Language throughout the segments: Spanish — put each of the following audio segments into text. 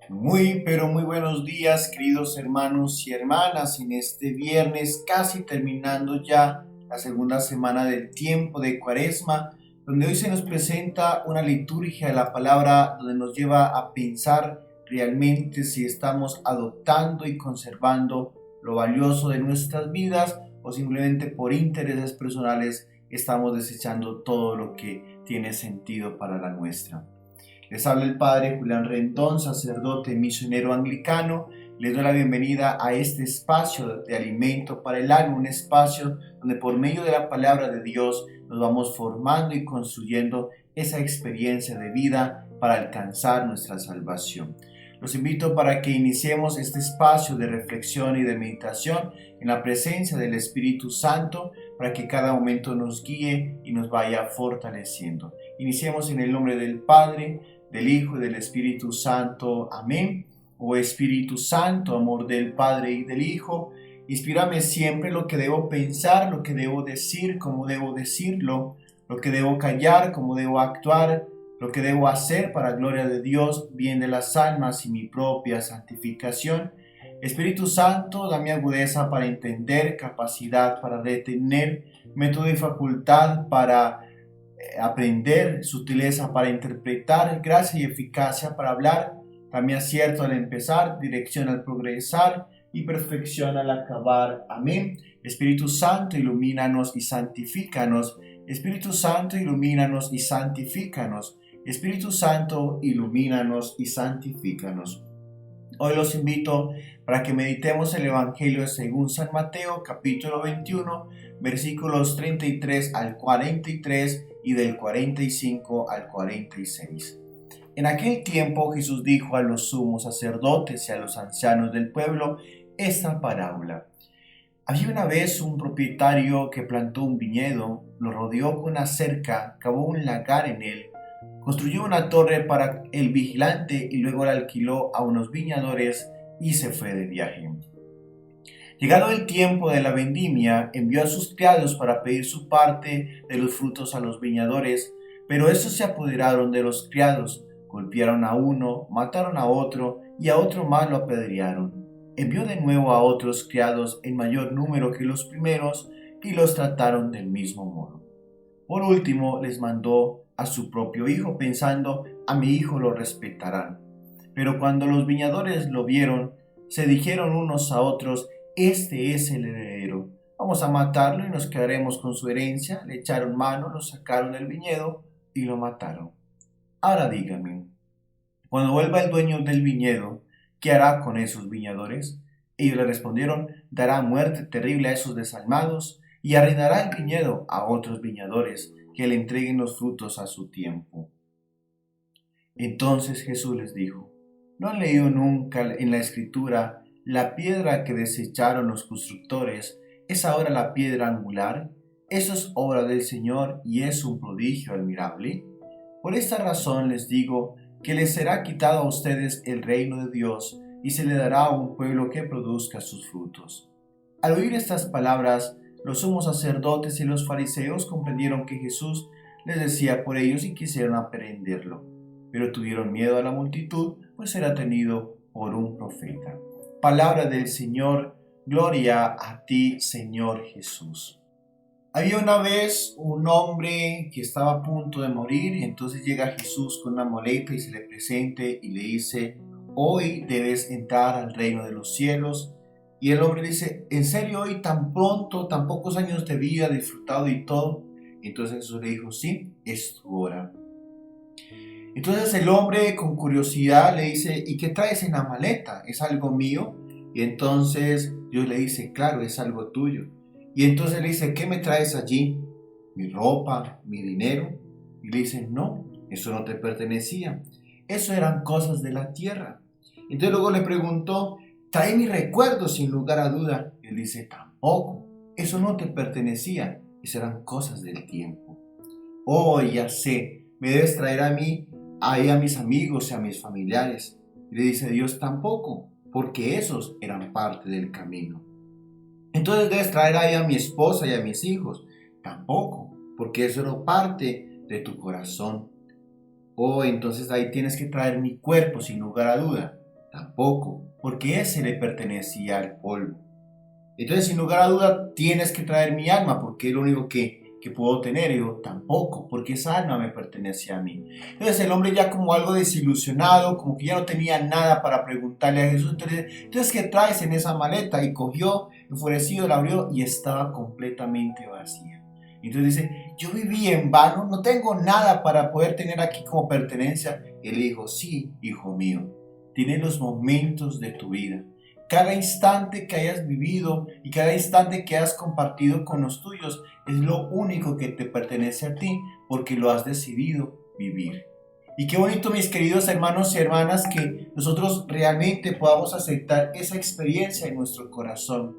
Pero muy buenos días, queridos hermanos y hermanas, en este viernes, casi terminando ya la segunda semana del tiempo de Cuaresma, donde hoy se nos presenta una liturgia de la palabra donde nos lleva a pensar realmente si estamos adoptando y conservando lo valioso de nuestras vidas o simplemente por intereses personales estamos desechando todo lo que tiene sentido para la nuestra. Les habla el Padre Julián Rendón, sacerdote misionero anglicano. Les doy la bienvenida a este espacio de alimento para el alma, un espacio donde por medio de la palabra de Dios nos vamos formando y construyendo esa experiencia de vida para alcanzar nuestra salvación. Los invito para que iniciemos este espacio de reflexión y de meditación en la presencia del Espíritu Santo para que cada momento nos guíe y nos vaya fortaleciendo. Iniciemos en el nombre del Padre, del Hijo y del Espíritu Santo. Amén. Oh Espíritu Santo, amor del Padre y del Hijo, inspírame siempre lo que debo pensar, lo que debo decir, cómo debo decirlo, lo que debo callar, cómo debo actuar, lo que debo hacer para gloria de Dios, bien de las almas y mi propia santificación. Espíritu Santo, dame agudeza para entender, capacidad para retener, método y facultad para aprender, sutileza para interpretar, gracia y eficacia para hablar, también acierto al empezar, dirección al progresar y perfección al acabar. Amén. Espíritu Santo, ilumínanos y santifícanos. Espíritu Santo, ilumínanos y santifícanos. Espíritu Santo, ilumínanos y santifícanos. Hoy los invito para que meditemos el Evangelio según San Mateo, capítulo 21, versículos 33 al 43 y del 45 al 46. En aquel tiempo Jesús dijo a los sumos sacerdotes y a los ancianos del pueblo esta parábola. Había una vez un propietario que plantó un viñedo, lo rodeó con una cerca, cavó un lagar en él, construyó una torre para el vigilante y luego la alquiló a unos viñadores y se fue de viaje. Llegado el tiempo de la vendimia, envió a sus criados para pedir su parte de los frutos a los viñadores, pero estos se apoderaron de los criados, golpearon a uno, mataron a otro y a otro más lo apedrearon. Envió de nuevo a otros criados en mayor número que los primeros y los trataron del mismo modo. Por último, les mandó a su propio hijo, pensando, a mi hijo lo respetarán. Pero cuando los viñadores lo vieron, se dijeron unos a otros, este es el heredero, vamos a matarlo y nos quedaremos con su herencia. Le echaron mano, lo sacaron del viñedo y lo mataron. Ahora díganme, cuando vuelva el dueño del viñedo, ¿qué hará con esos viñadores? Ellos le respondieron, dará muerte terrible a esos desalmados y arrendará el viñedo a otros viñadores que le entreguen los frutos a su tiempo. Entonces Jesús les dijo, ¿no han leído nunca en la Escritura la piedra que desecharon los constructores es ahora la piedra angular? Eso es obra del Señor y es un prodigio admirable. Por esta razón les digo que les será quitado a ustedes el reino de Dios y se le dará a un pueblo que produzca sus frutos. Al oír estas palabras, los sumos sacerdotes y los fariseos comprendieron que Jesús les decía por ellos y quisieron aprenderlo, pero tuvieron miedo a la multitud, pues era tenido por un profeta. Palabra del Señor, gloria a ti, Señor Jesús. Había una vez un hombre que estaba a punto de morir y entonces llega Jesús con una muleta y se le presenta y le dice, hoy debes entrar al reino de los cielos. Y el hombre dice, ¿en serio hoy tan pronto, tan pocos años de vida, disfrutado y todo? Entonces Jesús le dijo, sí, es tu hora. Entonces el hombre con curiosidad le dice, ¿y qué traes en la maleta? ¿Es algo mío? Y entonces Dios le dice, claro, es algo tuyo. Y entonces le dice, ¿qué me traes allí? ¿Mi ropa? ¿Mi dinero? Y le dice, no, eso no te pertenecía. Eso eran cosas de la tierra. Entonces luego le preguntó, trae mis recuerdos sin lugar a duda. Y él dice, tampoco, eso no te pertenecía. Eso eran cosas del tiempo. Oh, ya sé, me debes traer a mí, ahí a mis amigos y a mis familiares. Y le dice Dios, tampoco, porque esos eran parte del camino. Entonces debes traer ahí a mi esposa y a mis hijos. Tampoco, porque eso era parte de tu corazón. Oh, entonces ahí tienes que traer mi cuerpo sin lugar a duda. Tampoco, porque ese le pertenecía al polvo. Entonces, sin lugar a duda, tienes que traer mi alma, porque es lo único que puedo tener. Y yo, tampoco, porque esa alma me pertenece a mí. Entonces, el hombre ya como algo desilusionado, como que ya no tenía nada para preguntarle a Jesús. Entonces, ¿qué traes en esa maleta? Y cogió, enfurecido, la abrió y estaba completamente vacía. Entonces dice, yo viví en vano, no tengo nada para poder tener aquí como pertenencia. Él dijo, sí, hijo mío, tienes los momentos de tu vida. Cada instante que hayas vivido y cada instante que has compartido con los tuyos es lo único que te pertenece a ti porque lo has decidido vivir. Y qué bonito, mis queridos hermanos y hermanas, que nosotros realmente podamos aceptar esa experiencia en nuestro corazón.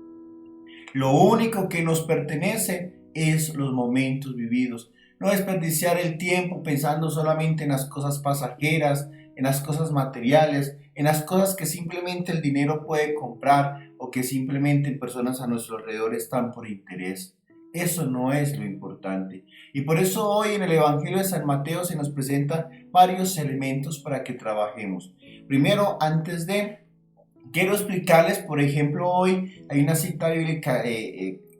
Lo único que nos pertenece es los momentos vividos. No desperdiciar el tiempo pensando solamente en las cosas pasajeras, en las cosas materiales, en las cosas que simplemente el dinero puede comprar o que simplemente personas a nuestro alrededor están por interés. Eso no es lo importante. Y por eso hoy en el Evangelio de San Mateo se nos presentan varios elementos para que trabajemos. Primero, quiero explicarles, por ejemplo, hoy hay una cita bíblica,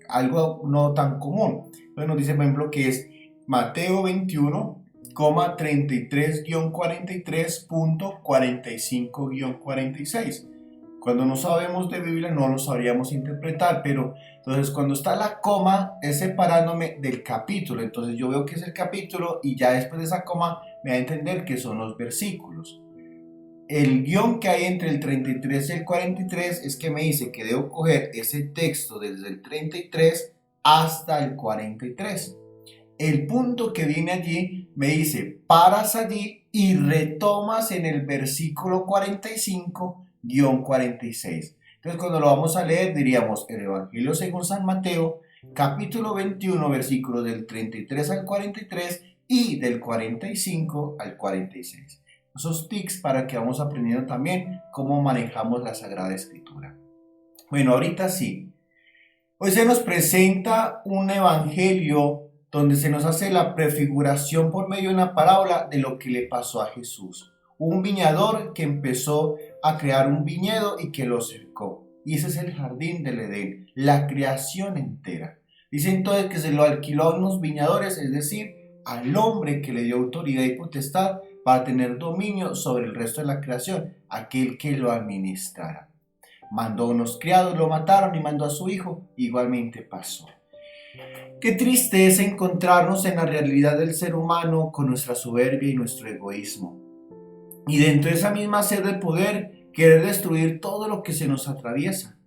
algo no tan común. Entonces nos dice, por ejemplo, que es Mateo 21, 33-43.45-46. Cuando no sabemos de Biblia no lo sabríamos interpretar, pero entonces cuando está la coma es separándome del capítulo. Entonces yo veo que es el capítulo y ya después de esa coma me da a entender que son los versículos. El guión que hay entre el 33 y el 43 es que me dice que debo coger ese texto desde el 33 hasta el 43. El punto que viene allí me dice, paras allí y retomas en el versículo 45-46. Entonces cuando lo vamos a leer diríamos el Evangelio según San Mateo, capítulo 21, versículos del 33 al 43 y del 45 al 46. Esos tics para que vamos aprendiendo también cómo manejamos la Sagrada Escritura. Bueno, ahorita sí. Hoy se nos presenta un evangelio donde se nos hace la prefiguración por medio de una parábola de lo que le pasó a Jesús. Un viñador que empezó a crear un viñedo y que lo cercó. Y ese es el jardín del Edén, la creación entera. Dice entonces que se lo alquiló a unos viñadores, es decir, al hombre que le dio autoridad y potestad para tener dominio sobre el resto de la creación, aquel que lo administrara. Mandó unos criados, lo mataron y mandó a su hijo, igualmente pasó. Qué triste es encontrarnos en la realidad del ser humano con nuestra soberbia y nuestro egoísmo. Y dentro de esa misma sed de poder, querer destruir todo lo que se nos atraviesa.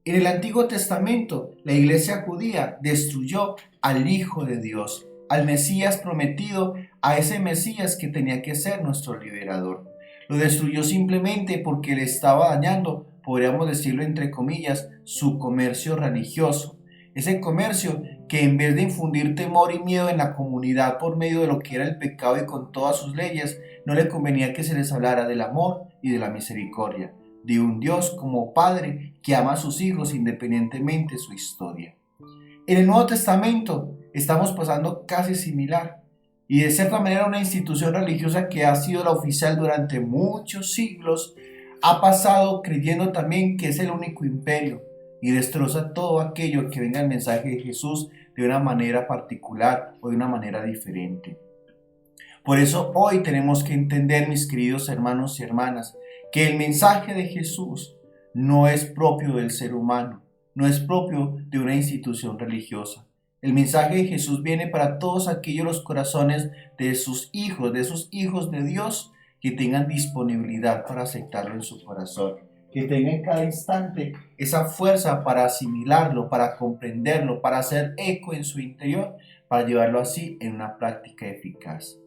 En el Antiguo Testamento, la iglesia judía destruyó al Hijo de Dios, al Mesías prometido, a ese Mesías que tenía que ser nuestro liberador. Lo destruyó simplemente porque le estaba dañando, podríamos decirlo entre comillas, su comercio religioso. Ese comercio que en vez de infundir temor y miedo en la comunidad por medio de lo que era el pecado y con todas sus leyes, no le convenía que se les hablara del amor y de la misericordia, de un Dios como Padre que ama a sus hijos independientemente de su historia. En el Nuevo Testamento estamos pasando casi similar, y de cierta manera una institución religiosa que ha sido la oficial durante muchos siglos ha pasado creyendo también que es el único imperio y destroza todo aquello que venga el mensaje de Jesús de una manera particular o de una manera diferente. Por eso hoy tenemos que entender, mis queridos hermanos y hermanas, que el mensaje de Jesús no es propio del ser humano, no es propio de una institución religiosa. El mensaje de Jesús viene para todos aquellos los corazones de sus hijos, de esos hijos de Dios que tengan disponibilidad para aceptarlo en su corazón, que tengan en cada instante esa fuerza para asimilarlo, para comprenderlo, para hacer eco en su interior, para llevarlo así en una práctica eficaz.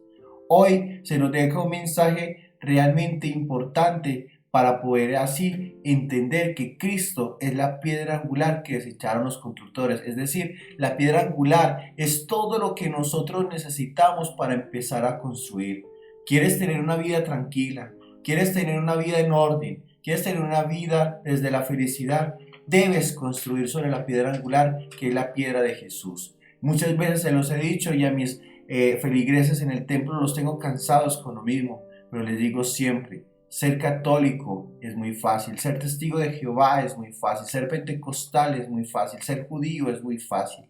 Hoy se nos deja un mensaje realmente importante para poder así entender que Cristo es la piedra angular que desecharon los constructores. Es decir, la piedra angular es todo lo que nosotros necesitamos para empezar a construir. ¿Quieres tener una vida tranquila? ¿Quieres tener una vida en orden? ¿Quieres tener una vida desde la felicidad? Debes construir sobre la piedra angular, que es la piedra de Jesús. Muchas veces se los he dicho y a mis feligreses en el templo los tengo cansados con lo mismo, pero les digo siempre, Ser católico es muy fácil, ser testigo de Jehová es muy fácil, ser pentecostal es muy fácil, ser judío es muy fácil,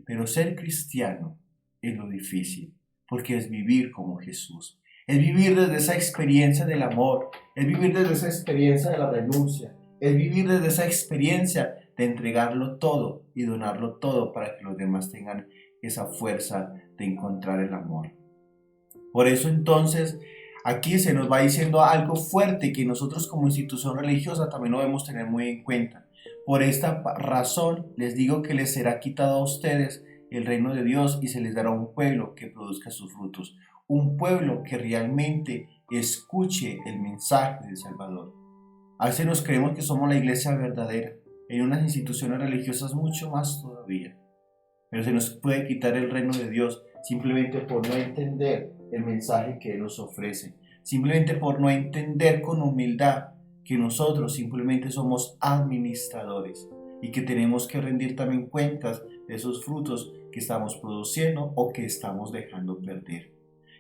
pero ser cristiano es lo difícil, porque es vivir como Jesús, es vivir desde esa experiencia del amor, es vivir desde esa experiencia de la renuncia, es vivir desde esa experiencia de entregarlo todo y donarlo todo para que los demás tengan esa fuerza de encontrar el amor. Por eso entonces aquí se nos va diciendo algo fuerte que nosotros como institución religiosa también lo debemos tener muy en cuenta. Por esta razón les digo que les será quitado a ustedes el reino de Dios y se les dará un pueblo que produzca sus frutos. Un pueblo que realmente escuche el mensaje del Salvador. A veces nos creemos que somos la iglesia verdadera, en unas instituciones religiosas mucho más todavía. Pero se nos puede quitar el reino de Dios simplemente por no entender el mensaje que Él nos ofrece, simplemente por no entender con humildad que nosotros simplemente somos administradores y que tenemos que rendir también cuentas de esos frutos que estamos produciendo o que estamos dejando perder.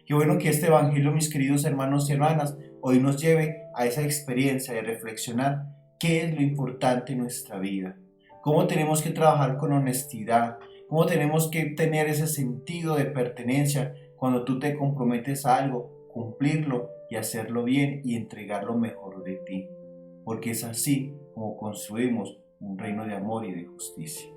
Qué bueno que este evangelio, mis queridos hermanos y hermanas, hoy nos lleve a esa experiencia de reflexionar qué es lo importante en nuestra vida, cómo tenemos que trabajar con honestidad, cómo tenemos que tener ese sentido de pertenencia cuando tú te comprometes a algo, cumplirlo y hacerlo bien y entregar lo mejor de ti, porque es así como construimos un reino de amor y de justicia.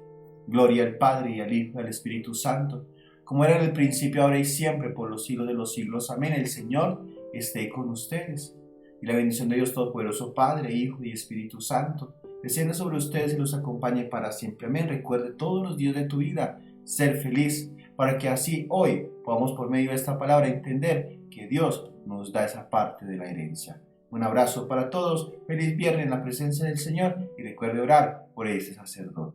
Gloria al Padre y al Hijo y al Espíritu Santo, como era en el principio, ahora y siempre, por los siglos de los siglos. Amén. El Señor esté con ustedes. Y la bendición de Dios Todopoderoso, Padre, Hijo y Espíritu Santo, descienda sobre ustedes y los acompañe para siempre. Amén. Recuerde todos los días de tu vida ser feliz, para que así hoy podamos por medio de esta palabra entender que Dios nos da esa parte de la herencia. Un abrazo para todos. Feliz viernes en la presencia del Señor y recuerde orar por ese sacerdote.